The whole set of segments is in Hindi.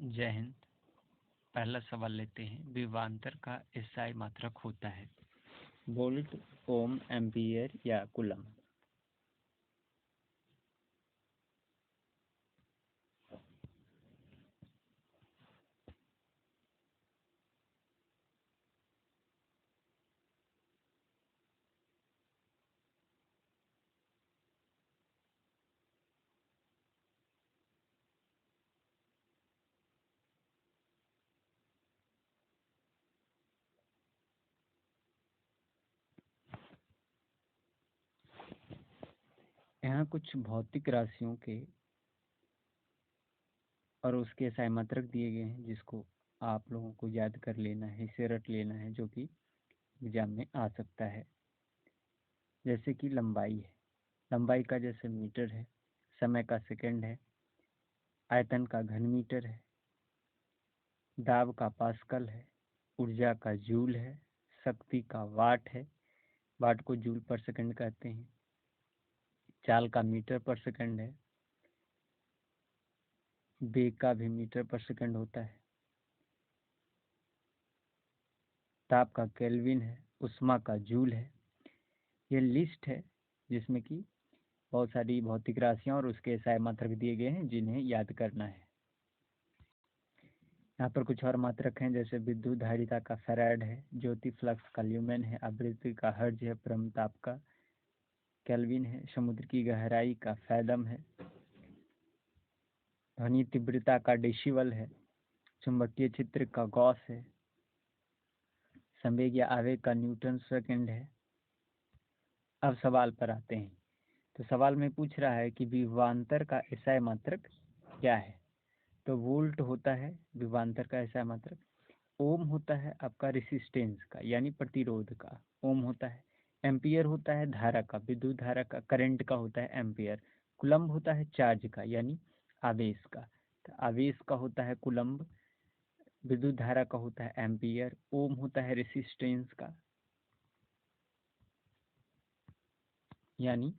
जय हिंद। पहला सवाल लेते हैं। विभवांतर का एसआई मात्रक होता है वोल्ट, ओम, एम्पियर या कूलम। यहाँ कुछ भौतिक राशियों के और उसके एसआई मात्रक दिए गए हैं, जिसको आप लोगों को याद कर लेना है, इसे रट लेना है, जो कि एग्जाम में आ सकता है। जैसे कि लंबाई है, लंबाई का जैसे मीटर है, समय का सेकंड है, आयतन का घन मीटर है, दाब का पास्कल है, ऊर्जा का जूल है, शक्ति का वाट है, वाट को जूल पर सेकंड कहते हैं, चाल का मीटर पर सेकंड है, वेग का भी मीटर पर सेकंड होता है, ताप का केल्विन है, उष्मा का जूल है। ये लिस्ट है जिसमें कि बहुत सारी भौतिक राशियां और उसके एसआई मात्रक दिए गए हैं, जिन्हें याद करना है। यहाँ पर कुछ और मात्रक हैं, जैसे विद्युत धारिता का फैराड है, ज्योति फ्लक्स का ल्यूमेन है, आवृत्ति का हर्ज है, परमताप का केल्विन है, समुद्र की गहराई का फैदम है, ध्वनि तीव्रता का डेसिबल है, चुंबकीय क्षेत्र का गॉस है, संवेग या आवेग का न्यूटन सेकंड है। अब सवाल पर आते हैं। तो सवाल में पूछ रहा है कि विभवांतर का एसआई मात्रक क्या है। तो वोल्ट होता है विभवांतर का एसआई मात्रक, ओम होता है आपका रेसिस्टेंस का यानी प्रतिरोध का, ओम होता है, एम्पियर होता है धारा का, विद्युत धारा का, करंट का होता है एम्पियर, कुलम्ब होता है चार्ज का यानी आवेश का, तो आवेश का होता है कुलम्ब, विद्युत धारा का होता है एम्पियर, ओम होता है रेसिस्टेंस का यानी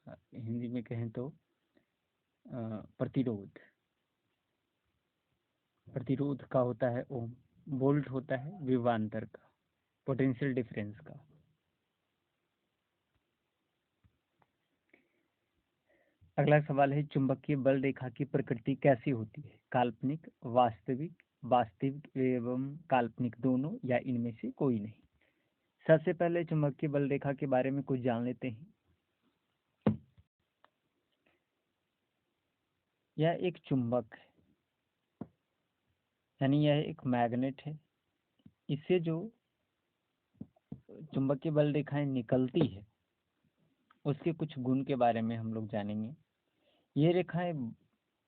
हिंदी में कहें तो प्रतिरोध, प्रतिरोध का होता है ओम, वोल्ट होता है विभवांतर का, पोटेंशियल डिफरेंस का। अगला सवाल है, चुंबकीय बल रेखा की प्रकृति कैसी होती है, काल्पनिक, वास्तविक, वास्तविक एवं काल्पनिक दोनों, या इनमें से कोई नहीं। सबसे पहले चुंबकीय बल रेखा के बारे में कुछ जान लेते हैं। यह एक चुंबक है, यानी यह एक मैग्नेट है। इससे जो चुंबकीय बल रेखाएं निकलती है उसके कुछ गुण के बारे में हम लोग जानेंगे। ये रेखाएं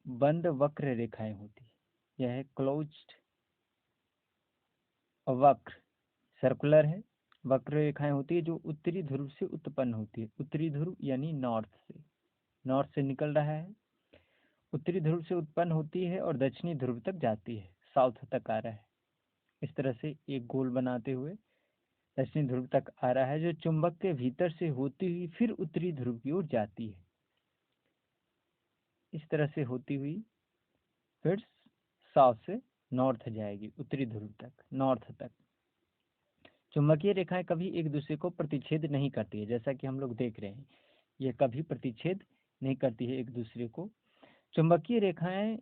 बंद वक्र रेखाएं होती है। यह क्लोज्ड वक्र सर्कुलर है, वक्र रेखाएं होती है जो उत्तरी ध्रुव से उत्पन्न होती है। उत्तरी ध्रुव यानी नॉर्थ से निकल रहा है, उत्तरी ध्रुव से उत्पन्न होती है और दक्षिणी ध्रुव तक जाती है, साउथ तक आ रहा है। इस तरह से एक गोल बनाते हुए दक्षिणी ध्रुव तक आ रहा है, जो चुंबक के भीतर से होती हुई फिर उत्तरी ध्रुव की ओर जाती है। इस तरह से होती हुई फिर साउथ से नॉर्थ जाएगी, उत्तरी ध्रुव तक, नॉर्थ तक। चुंबकीय रेखाएं कभी एक दूसरे को प्रतिच्छेद नहीं करती है, जैसा कि हम लोग देख रहे हैं, ये कभी प्रतिच्छेद नहीं करती है एक दूसरे को। चुंबकीय रेखाएं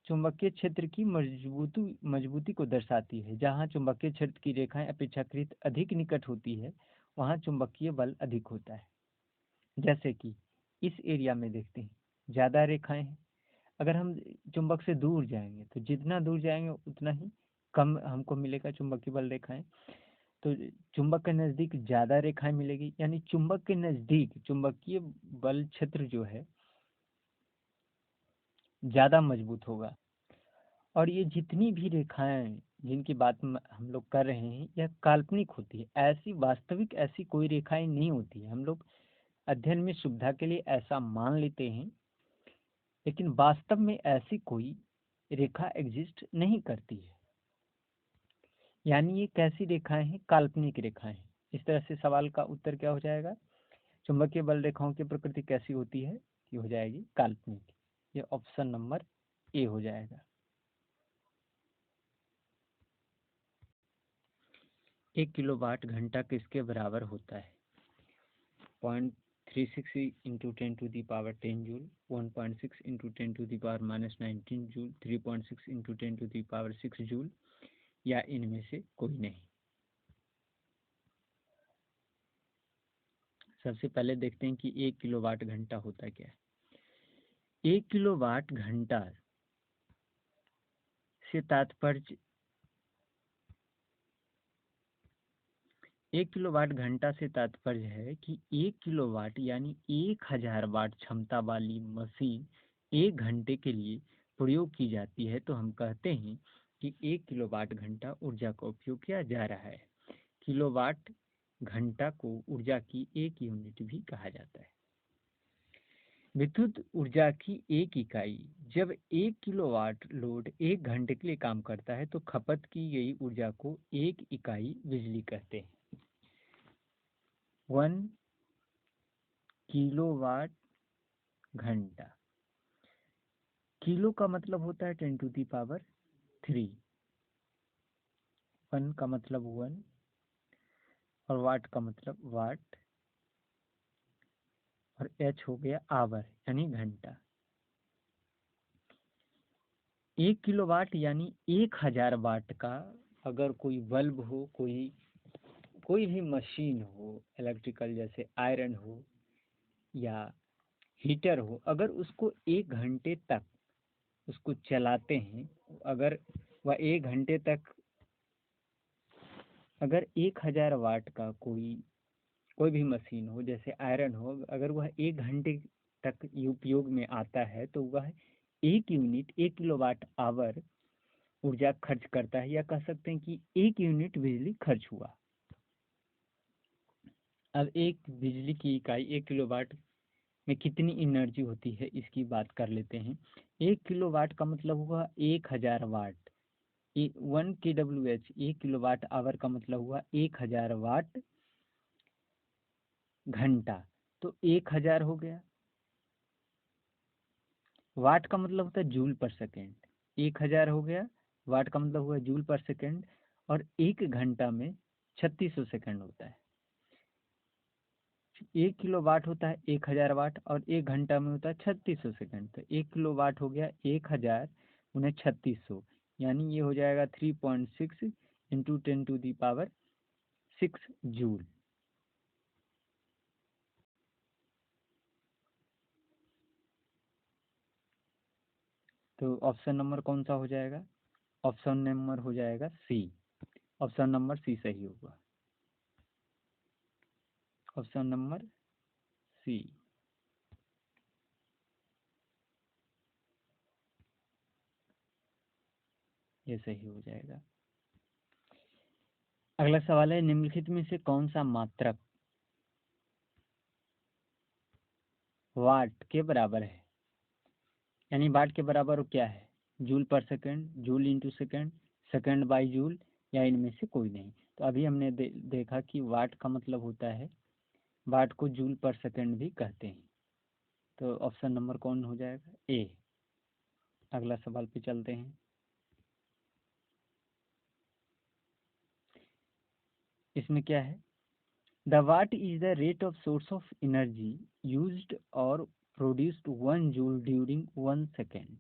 चुंबकीय क्षेत्र की मजबूती को दर्शाती है। जहाँ चुंबकीय क्षेत्र की रेखाएं अपेक्षाकृत अधिक निकट होती है, वहाँ चुंबकीय बल अधिक होता है। जैसे कि इस एरिया में देखते हैं, ज़्यादा रेखाएं हैं। अगर हम चुंबक से दूर जाएंगे तो जितना दूर जाएंगे उतना ही कम हमको मिलेगा चुंबकीय बल रेखाएं। तो चुंबक के नज़दीक ज़्यादा रेखाएं मिलेगी, यानी चुंबक के नज़दीक चुंबकीय बल क्षेत्र जो है ज़्यादा मजबूत होगा। और ये जितनी भी रेखाएं जिनकी बात हम लोग कर रहे हैं, यह काल्पनिक होती है, ऐसी वास्तविक ऐसी कोई रेखाएं नहीं होती है। हम लोग अध्ययन में सुविधा के लिए ऐसा मान लेते हैं, लेकिन वास्तव में ऐसी कोई रेखा एग्जिस्ट नहीं करती है। यानी ये कैसी रेखाएं हैं, काल्पनिक रेखाएं हैं। इस तरह से सवाल का उत्तर क्या हो जाएगा, चुंबकीय बल रेखाओं की प्रकृति कैसी होती है, ये हो जाएगी काल्पनिक। ये ऑप्शन नंबर ए हो जाएगा। 1 किलोवाट घंटा किसके बराबर होता है? 0.36 into 10⁻10 joule, 1.6 into 10⁻−19 joule, 3.6 into 10⁻6 joule, या इनमें से कोई नहीं। सबसे पहले देखते हैं कि 1 किलोवाट घंटा होता क्या है। 1 किलोवाट घंटा से तात्पर्य 1 किलोवाट घंटा से तात्पर्य है कि 1 किलोवाट यानी 1000 वाट क्षमता वाली मशीन 1 घंटे के लिए प्रयोग की जाती है, तो हम कहते हैं कि 1 किलोवाट घंटा ऊर्जा का उपयोग किया जा रहा है। किलोवाट घंटा को ऊर्जा की एक यूनिट भी कहा जाता है। विद्युत ऊर्जा की एक इकाई जब 1 किलोवाट लोड 1 घंटे के लिए काम करता है तो खपत की गई ऊर्जा को 1 इकाई बिजली कहते हैं। 1 किलोवाट घंटा, किलो का मतलब होता है 10⁻3, 1 का मतलब 1 और वाट का मतलब वाट, और एच हो गया आवर यानी घंटा। 1 किलोवाट यानी 1000 वाट का अगर कोई बल्ब हो, कोई भी मशीन हो इलेक्ट्रिकल, जैसे आयरन हो या हीटर हो, अगर उसको 1 घंटे तक उसको चलाते हैं, अगर वह 1 घंटे तक, अगर 1000 वाट का कोई भी मशीन हो जैसे आयरन हो, अगर वह 1 घंटे तक उपयोग में आता है तो वह 1 यूनिट 1 किलोवाट आवर ऊर्जा खर्च करता है, या कह सकते हैं कि 1 यूनिट बिजली खर्च हुआ। अब एक बिजली की इकाई 1 किलोवाट में कितनी एनर्जी होती है इसकी बात कर लेते हैं। 1 किलोवाट का मतलब हुआ 1000 वाट, 1 kWh 1 किलोवाट आवर का मतलब हुआ 1000 वाट घंटा, तो 1000 हो गया। वाट का मतलब होता है जूल पर सेकेंड, 1000 हो गया, वाट का मतलब हुआ जूल पर सेकेंड, और 1 घंटा में 3600 सेकेंड होता है। 1 किलो वाट होता है 1000 वाट, और 1 घंटा में होता है 3600 सेकेंड, तो 1 किलो वाट हो गया 1000 उन्हें 3600, यानी ये हो जाएगा 3.6 इंटू 10⁻6 जूल। तो ऑप्शन नंबर कौन सा हो जाएगा? ऑप्शन नंबर हो जाएगा सी। ऑप्शन नंबर सी सही होगा। Option number C. ये सही हो जाएगा। अगला सवाल है, निम्नलिखित में से कौन सा मात्रक वाट के बराबर है? यानी वाट के बराबर क्या है? जूल पर second, joule into second, second by joule, या इनमें से कोई नहीं। तो अभी हमने देखा कि वाट का मतलब होता है, वाट को जूल पर सेकंड भी कहते हैं। तो ऑप्शन नंबर कौन हो जाएगा? ए। अगला सवाल पे चलते हैं। इसमें क्या है? The what is the rate of source of energy used और प्रोड्यूस्ड 1 जूल ड्यूरिंग 1 सेकेंड।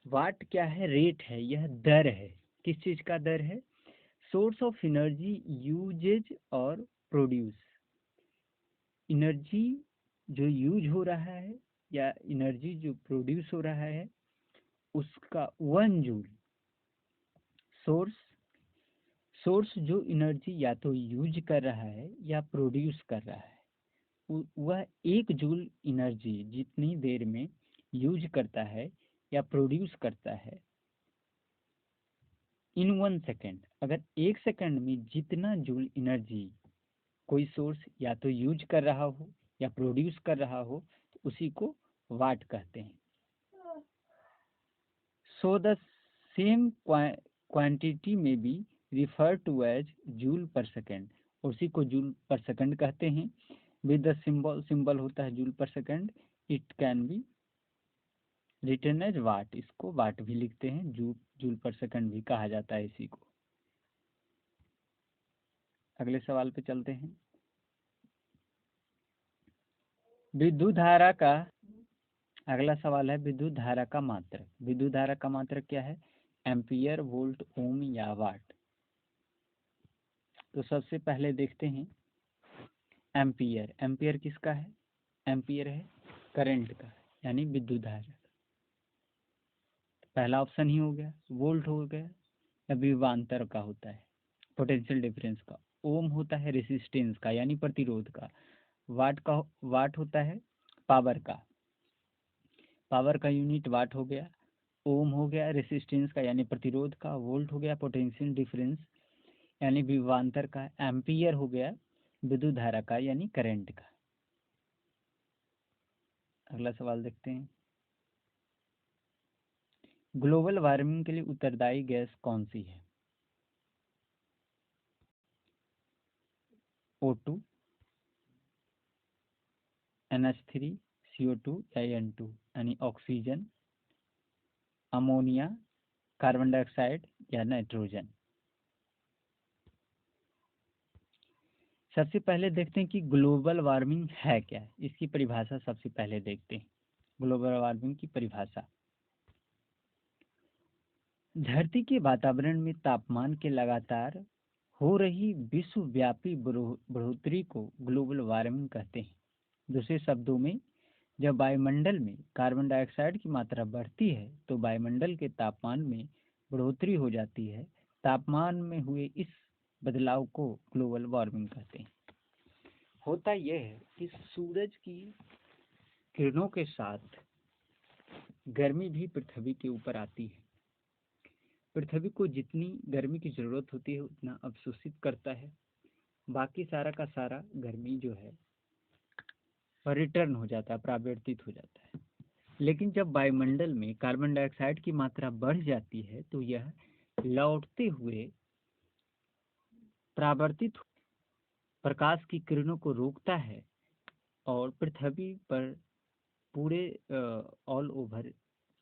वाट क्या है? रेट है, यह दर है। किस चीज का दर है? सोर्स ऑफ एनर्जी यूजेज और प्रोड्यूस, एनर्जी जो यूज हो रहा है या एनर्जी जो प्रोड्यूस हो रहा है उसका 1 जूल। सोर्स जो एनर्जी या तो यूज कर रहा है या प्रोड्यूस कर रहा है, वह 1 जूल एनर्जी जितनी देर में यूज करता है या प्रोड्यूस करता है इन 1 सेकेंड, अगर 1 सेकेंड में जितना जूल एनर्जी कोई सोर्स या तो यूज कर रहा हो या प्रोड्यूस कर रहा हो तो उसी को वाट कहते हैं। सो द सेम क्वांटिटी में be refer to as joule per second, उसी को जूल पर सेकेंड कहते हैं। विद द सिंबल होता है joule per second, it can be written as watt, इसको वाट भी लिखते हैं, जूल पर सेकेंड भी कहा जाता है इसी को। अगले सवाल पे चलते हैं। विद्युत धारा का अगला सवाल है विद्युत धारा का मात्रक। विद्युत धारा का मात्रक क्या है? एम्पियर, वोल्ट, ओम या वाट। तो सबसे पहले देखते हैं एम्पियर। एम्पियर किसका है? एम्पियर है करंट का, यानी विद्युत धारा। पहला ऑप्शन ही हो गया। वोल्ट हो गया, या विभवांतर का होता है, पोटेंशियल डिफरेंस का। ओम होता है रेसिस्टेंस का, यानी प्रतिरोध का। वाट होता है पावर का। पावर का यूनिट वाट हो गया। ओम हो गया रेसिस्टेंस का, यानी प्रतिरोध का। वोल्ट हो गया पोटेंशियल डिफरेंस, यानी विभवांतर का। एम्पियर हो गया विद्युत धारा का, यानी करंट का। अगला सवाल देखते हैं। ग्लोबल वार्मिंग के लिए उत्तरदायी गैस कौन सी है? O2, NH3, CO2 या N2, यानी ऑक्सीजन, अमोनिया, कार्बन डाइऑक्साइड या नाइट्रोजन। सबसे पहले देखते हैं कि ग्लोबल वार्मिंग है क्या। इसकी परिभाषा सबसे पहले देखते हैं। ग्लोबल वार्मिंग की परिभाषा: धरती के वातावरण में तापमान के लगातार हो रही विश्वव्यापी बढ़ोतरी को ग्लोबल वार्मिंग कहते हैं। दूसरे शब्दों में, जब वायुमंडल में कार्बन डाइऑक्साइड की मात्रा बढ़ती है तो वायुमंडल के तापमान में बढ़ोतरी हो जाती है। तापमान में हुए इस बदलाव को ग्लोबल वार्मिंग कहते हैं। होता यह है कि सूरज की किरणों के साथ गर्मी भी पृथ्वी के ऊपर आती है। पृथ्वी को जितनी गर्मी की जरूरत होती है उतना अवशोषित करता है। बाकी सारा का सारा गर्मी जो है वह रिटर्न हो जाता है, परावर्तित हो जाता है। लेकिन जब वायुमंडल में कार्बन डाइऑक्साइड की मात्रा बढ़ जाती है तो यह लौटते हुए परावर्तित प्रकाश की किरणों को रोकता है और पृथ्वी पर पूरे ऑल ओवर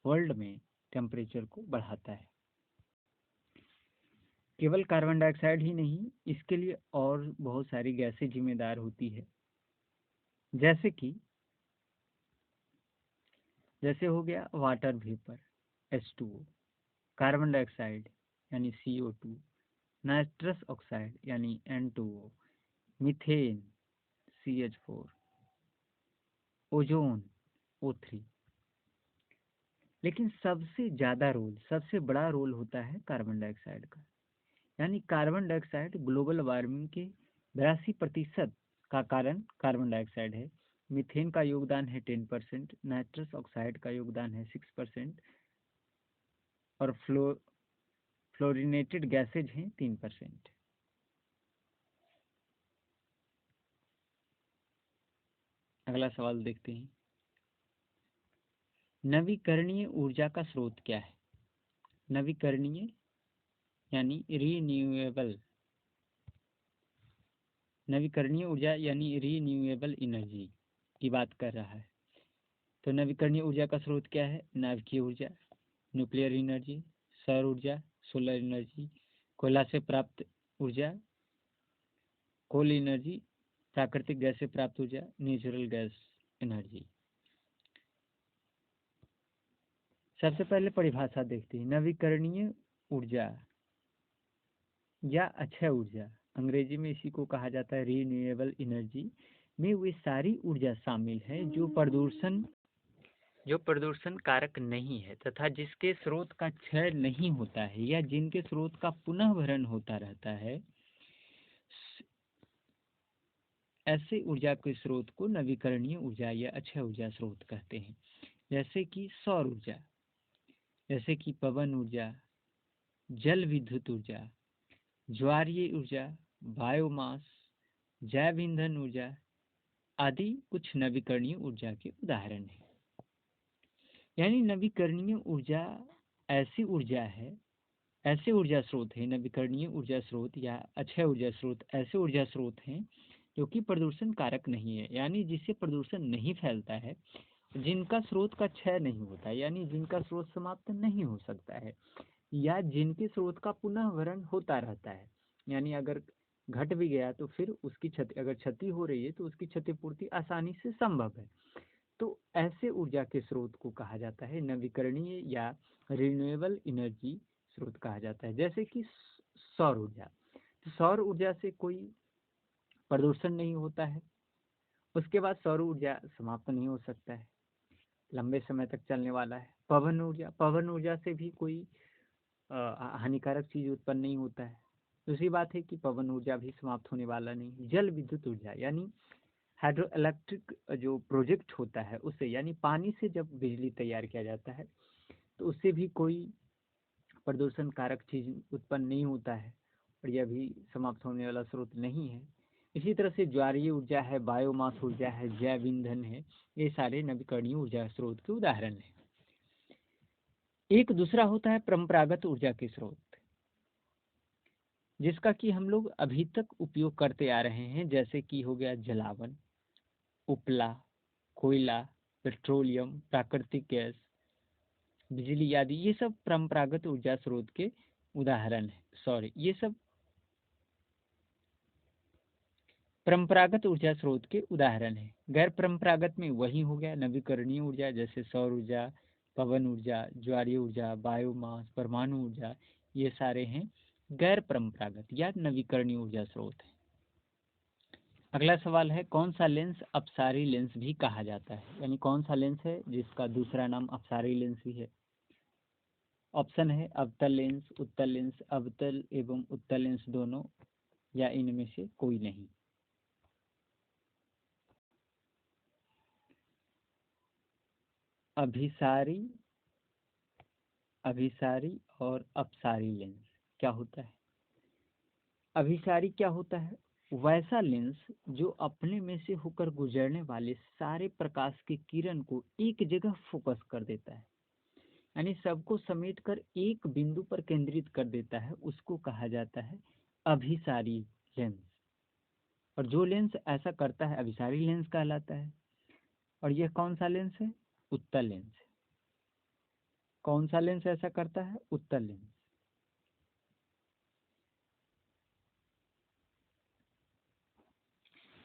वर्ल्ड में टेम्परेचर को बढ़ाता है। केवल कार्बन डाइऑक्साइड ही नहीं, इसके लिए और बहुत सारी गैसें जिम्मेदार होती है। जैसे हो गया water vapour H2O, carbon dioxide यानी CO2, नाइट्रस ऑक्साइड यानी N2O, methane CH4, ozone O3। लेकिन सबसे बड़ा रोल होता है कार्बन डाइऑक्साइड का। यानी कार्बन डाइऑक्साइड ग्लोबल वार्मिंग के 82% का कारण कार्बन डाइऑक्साइड है। मीथेन का योगदान है 10%, नाइट्रस ऑक्साइड का योगदान है 6%, और फ्लोरिनेटेड गैसेज हैं 3%। अगला सवाल देखते हैं। नवीकरणीय ऊर्जा का स्रोत क्या है? नवीकरणीय यानी रीन्यूएबल, नवीकरणीय ऊर्जा यानी रीन्यूएबल एनर्जी की बात कर रहा है। तो नवीकरणीय ऊर्जा का स्रोत क्या है? नाभिकीय ऊर्जा, न्यूक्लियर एनर्जी, सौर ऊर्जा, सोलर एनर्जी, कोयला से प्राप्त ऊर्जा, कोल एनर्जी, प्राकृतिक गैस से प्राप्त ऊर्जा, नेचुरल गैस एनर्जी। सबसे पहले परिभाषा देखते हैं। नवीकरणीय ऊर्जा या अक्षय ऊर्जा, अंग्रेजी में इसी को कहा जाता है रीन्यूएबल एनर्जी, में वे सारी ऊर्जा शामिल है जो प्रदूषण कारक नहीं है तथा जिसके स्रोत का क्षय नहीं होता है या जिनके स्रोत का पुनः भरण होता रहता है। ऐसे ऊर्जा के स्रोत को नवीकरणीय ऊर्जा या अक्षय ऊर्जा स्रोत कहते हैं। जैसे कि सौर ऊर्जा, जैसे कि पवन ऊर्जा, जल विद्युत ऊर्जा, ज्वारीय ऊर्जा, बायोमास, जैव ईंधन ऊर्जा आदि कुछ नवीकरणीय ऊर्जा के उदाहरण हैं। यानी नवीकरणीय ऊर्जा ऐसी ऊर्जा स्रोत है। नवीकरणीय ऊर्जा स्रोत या अक्षय ऊर्जा स्रोत ऐसे ऊर्जा स्रोत हैं जो कि प्रदूषण कारक नहीं है, यानी जिससे प्रदूषण नहीं फैलता है, जिनका स्रोत का क्षय नहीं होता है, यानी जिनका स्रोत समाप्त नहीं हो सकता है, या जिनके स्रोत का पुनः भरण होता रहता है। यानी अगर घट भी गया तो फिर उसकी क्षति, अगर क्षति हो रही है तो उसकी क्षतिपूर्ति आसानी से संभव है। तो ऐसे ऊर्जा के स्रोत को कहा जाता है नवीकरणीय या रिन्यूएबल एनर्जी स्रोत कहा जाता है। जैसे कि सौर ऊर्जा, तो सौर ऊर्जा से कोई प्रदूषण नहीं होता है, उसके बाद सौर ऊर्जा समाप्त नहीं हो सकता है, लंबे समय तक चलने वाला है। पवन ऊर्जा, पवन ऊर्जा से भी कोई हानिकारक चीज उत्पन्न नहीं होता है। दूसरी बात है कि पवन ऊर्जा भी समाप्त होने वाला नहीं। जल विद्युत ऊर्जा यानी हाइड्रो इलेक्ट्रिक जो प्रोजेक्ट होता है उससे, यानी पानी से जब बिजली तैयार किया जाता है तो उससे भी कोई प्रदूषण कारक चीज उत्पन्न नहीं होता है और यह भी समाप्त होने वाला स्रोत नहीं है। इसी तरह से ज्वारीय ऊर्जा है, बायोमास ऊर्जा है, जैव ईंधन है, ये सारे नवीकरणीय ऊर्जा स्रोत के उदाहरण हैं। एक दूसरा होता है परंपरागत ऊर्जा के स्रोत, जिसका कि हम लोग अभी तक उपयोग करते आ रहे हैं, जैसे कि हो गया जलावन, उपला, कोयला, पेट्रोलियम, प्राकृतिक गैस, बिजली आदि। ये सब परंपरागत ऊर्जा स्रोत के उदाहरण है। सॉरी, ये सब परंपरागत ऊर्जा स्रोत के उदाहरण है। गैर परंपरागत में वही हो गया नवीकरणीय ऊर्जा, जैसे सौर ऊर्जा, पवन ऊर्जा, ज्वारीय ऊर्जा, बायोमास, परमाणु ऊर्जा, ये सारे हैं गैर परंपरागत या नवीकरणीय ऊर्जा स्रोत है। अगला सवाल है, कौन सा लेंस अपसारी लेंस भी कहा जाता है, यानी कौन सा लेंस है जिसका दूसरा नाम अपसारी लेंस भी है। ऑप्शन है अवतल लेंस, उत्तल लेंस, अवतल एवं उत्तल लेंस दोनों, या इनमें से कोई नहीं। अभिसारी, अभिसारी और अपसारी लेंस क्या होता है। अभिसारी क्या होता है, वैसा लेंस जो अपने में से होकर गुजरने वाले सारे प्रकाश के किरण को एक जगह फोकस कर देता है, यानी सबको समेटकर एक बिंदु पर केंद्रित कर देता है, उसको कहा जाता है अभिसारी लेंस। और जो लेंस ऐसा करता है अभिसारी लेंस कहलाता है। और यह कौन सा लेंस है, उत्तल लेंस। कौन सा लेंस ऐसा करता है, उत्तल लेंस।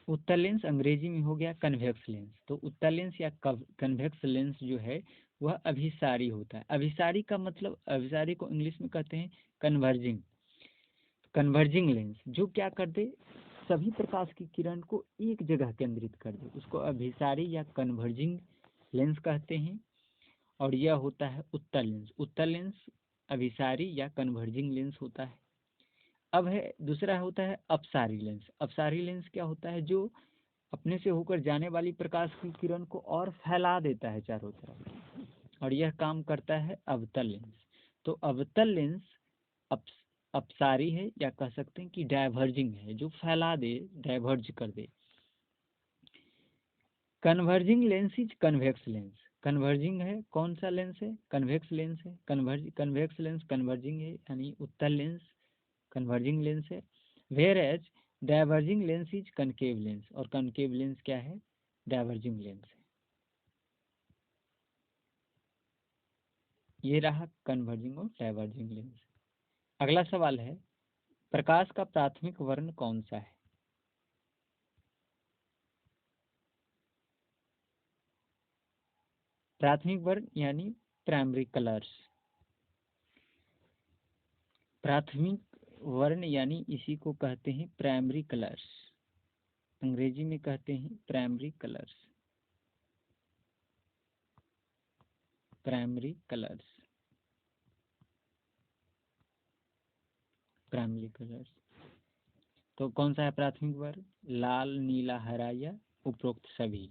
उत्तल लेंस अंग्रेजी में हो गया कन्वेक्स लेंस। तो उत्तल लेंस या कन्वेक्स लेंस जो है वह अभिसारी होता है। अभिसारी का मतलब, अभिसारी को इंग्लिश में कहते हैं कन्वर्जिंग, कन्वर्जिंग लेंस, जो क्या कर दे, सभी प्रकाश की किरण को एक जगह केंद्रित कर दे, उसको अभिसारी या कन्वर्जिंग लेंस कहते हैं। और यह होता है उत्तल लेंस। उत्तल लेंस अभिसारी या कन्वर्जिंग लेंस होता है। अब है दूसरा होता है अपसारी लेंस। अपसारी लेंस क्या होता है, जो अपने से होकर जाने वाली प्रकाश की किरण को और फैला देता है चारों तरफ, और यह काम करता है अवतल लेंस। तो अवतल लेंस अपसारी है, या कह सकते हैं कि डाइवर्जिंग है, जो फैला दे, डाइवर्ज कर दे। Converging lens is convex lens. Converging है, कौन सा लेंस है, कन्वेक्स लेंस है। कन्वेक्स लेंस कन्वर्जिंग है, यानी उत्तल लेंस कन्वर्जिंग लेंस है। Whereas diverging lens is concave lens, और कनकेव लेंस क्या है, डाइवर्जिंग लेंस है। ये रहा कन्वर्जिंग और डाइवर्जिंग लेंस। अगला सवाल है, प्रकाश का प्राथमिक वर्ण कौन सा है। प्राथमिक वर्ण यानी प्राइमरी कलर्स। प्राथमिक वर्ण यानी इसी को कहते हैं प्राइमरी कलर्स, अंग्रेजी में कहते हैं primary colours, primary colours, primary colours. तो कौन सा है प्राथमिक वर्ण, लाल, नीला, हरा या उपरोक्त सभी।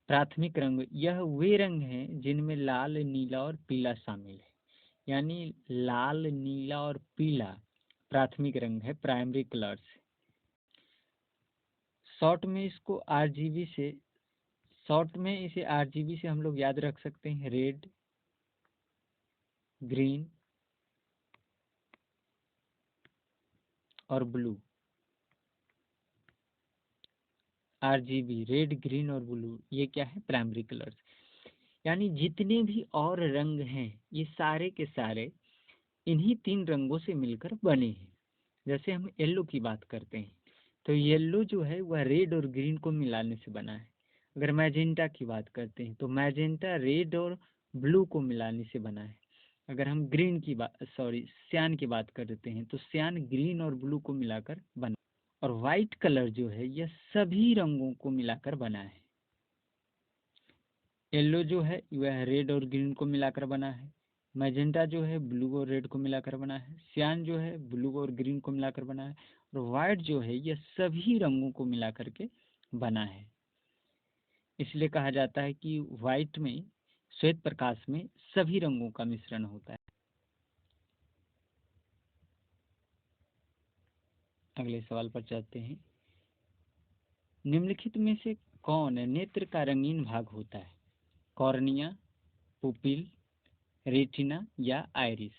प्राथमिक रंग, यह वे रंग हैं जिनमें लाल, नीला और पीला शामिल है, यानी लाल, नीला और पीला प्राथमिक रंग है, प्राइमरी कलर्स। शॉर्ट में इसको आरजीबी से, शॉर्ट में इसे आरजीबी से हम लोग याद रख सकते हैं, रेड, ग्रीन और ब्लू। आरजीबी, रेड, ग्रीन और ब्लू, ये क्या है, प्राइमरी कलर्स। यानी जितने भी और रंग हैं ये सारे के सारे इन्हीं 3 रंगों से मिलकर बने हैं। जैसे हम येलो की बात करते हैं तो येलो जो है वह रेड और ग्रीन को मिलाने से बना है। अगर मैजेंटा की बात करते हैं तो मैजेंटा रेड और ब्लू को मिलाने से बना है। अगर हम ग्रीन की बात सियान की बात करते हैं तो सियान ग्रीन और ब्लू को मिलाकर बना। और वाइट कलर जो है यह सभी रंगों को मिलाकर बना है। येलो जो है वह रेड और ग्रीन को मिलाकर बना है। मैजेंटा जो है ब्लू और रेड को मिलाकर बना है। सियान जो है ब्लू और ग्रीन को मिलाकर बना है। और वाइट जो है यह सभी रंगों को मिलाकर के बना है। इसलिए कहा जाता है कि वाइट में, श्वेत प्रकाश में सभी रंगों का मिश्रण होता है। अगले सवाल पर चलते हैं। निम्नलिखित में से कौन नेत्र का रंगीन भाग होता है? कॉर्निया, पुपिल, रेटिना या आइरिस?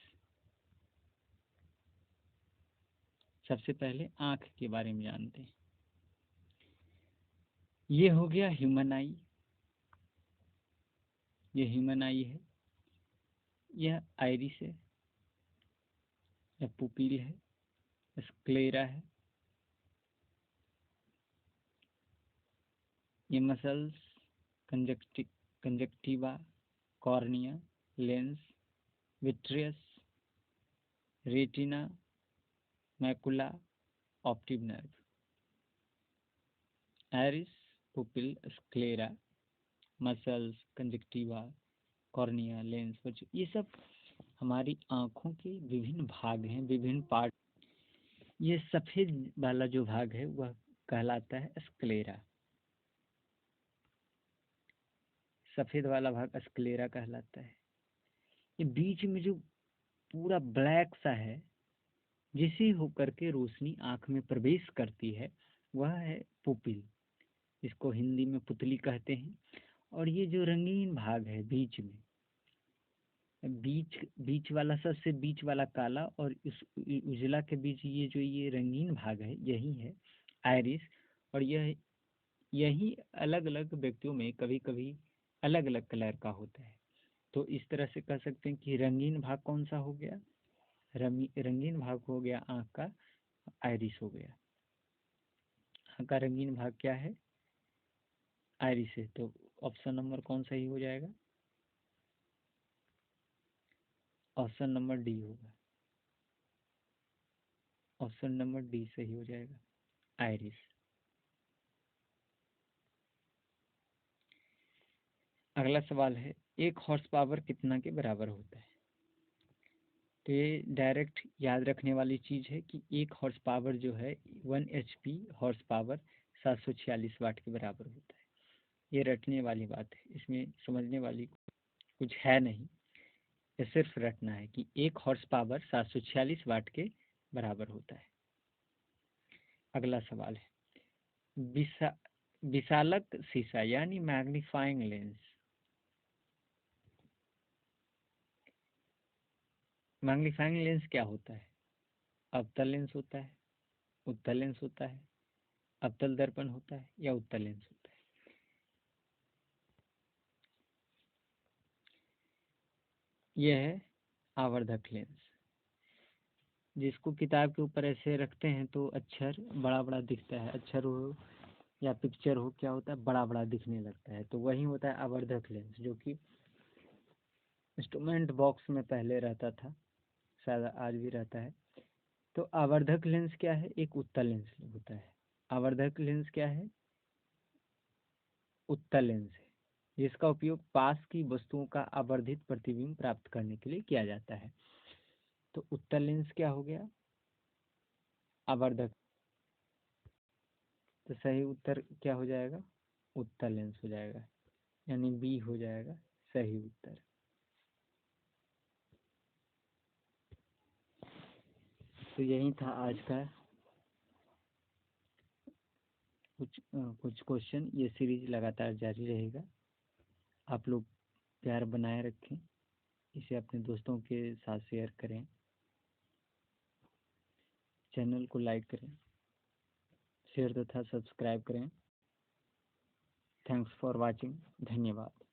सबसे पहले आंख के बारे में जानते हैं। ये हो गया ह्यूमन आई। ये ह्यूमन आई है। यह आइरिस है। यह पुपिल है। स्क्लेरा है। ये muscles, conjunctiva, cornea, lens, vitreous, retina, macula, optic nerve. Iris, pupil, sclera, muscles, conjunctiva, cornea, lens, ये सब हमारी आंखों के विभिन्न भाग हैं, विभिन्न पार्ट। ये सफेद वाला जो भाग है वह कहलाता है स्क्लेरा। सफेद वाला भाग स्क्लेरा कहलाता है। ये बीच में जो पूरा ब्लैक सा है, जिसे होकर के रोशनी आंख में प्रवेश करती है, वह है पुपिल। इसको हिंदी में पुतली कहते हैं। और ये जो रंगीन भाग है बीच में, बीच बीच वाला, सबसे बीच वाला काला और इस उजला के बीच ये रंगीन भाग है, यही है आइरिस। और यही अलग अलग व्यक्तियों में कभी कभी अलग अलग कलर का होता है। तो इस तरह से कह सकते हैं कि रंगीन भाग कौन सा हो गया? रंगीन भाग हो गया आँख का आइरिस हो गया। आँख का रंगीन भाग क्या है? आइरिस है। तो ऑप्शन नंबर कौन सही हो जाएगा? ऑप्शन नंबर डी होगा। ऑप्शन नंबर डी सही हो जाएगा, आइरिस। अगला सवाल है, 1 हॉर्स पावर कितना के बराबर होता है? तो ये डायरेक्ट याद रखने वाली चीज़ है कि 1 हॉर्स पावर जो है 1 HP हॉर्स पावर 746 वाट के बराबर होता है। ये रटने वाली बात है, इसमें समझने वाली कुछ है नहीं। ये सिर्फ रटना है कि 1 हॉर्स पावर 746 वाट के बराबर होता है। अगला सवाल है, विसा विशालक शीशा यानी मैग्नीफाइंग लेंस। मैग्नीफाइंग लेंस क्या होता है? अवतल लेंस होता है, उत्तल लेंस होता है, अवतल दर्पण होता है या उत्तल लेंस होता है? यह है आवर्धक लेंस। जिसको किताब के ऊपर ऐसे रखते हैं तो अक्षर बड़ा बड़ा दिखता है। अक्षर हो या पिक्चर हो, क्या होता है? बड़ा बड़ा दिखने लगता है। तो वही होता है आवर्धक लेंस, जो कि इंस्ट्रूमेंट बॉक्स में पहले रहता था, शायद आज भी रहता है। तो आवर्धक लेंस क्या है? एक उत्तल लेंस होता है। आवर्धक लेंस क्या है? उत्तल लेंस है, जिसका उपयोग पास की वस्तुओं का आवर्धित प्रतिबिंब प्राप्त करने के लिए किया जाता है। तो उत्तल लेंस क्या हो गया? आवर्धक। तो सही उत्तर क्या हो जाएगा? उत्तल लेंस हो जाएगा, यानी बी हो जाएगा सही उत्तर। तो यही था आज का कुछ क्वेश्चन। ये सीरीज लगातार जारी रहेगा। आप लोग प्यार बनाए रखें, इसे अपने दोस्तों के साथ शेयर करें, चैनल को लाइक करें, शेयर तथा सब्सक्राइब करें। Thanks for watching. धन्यवाद।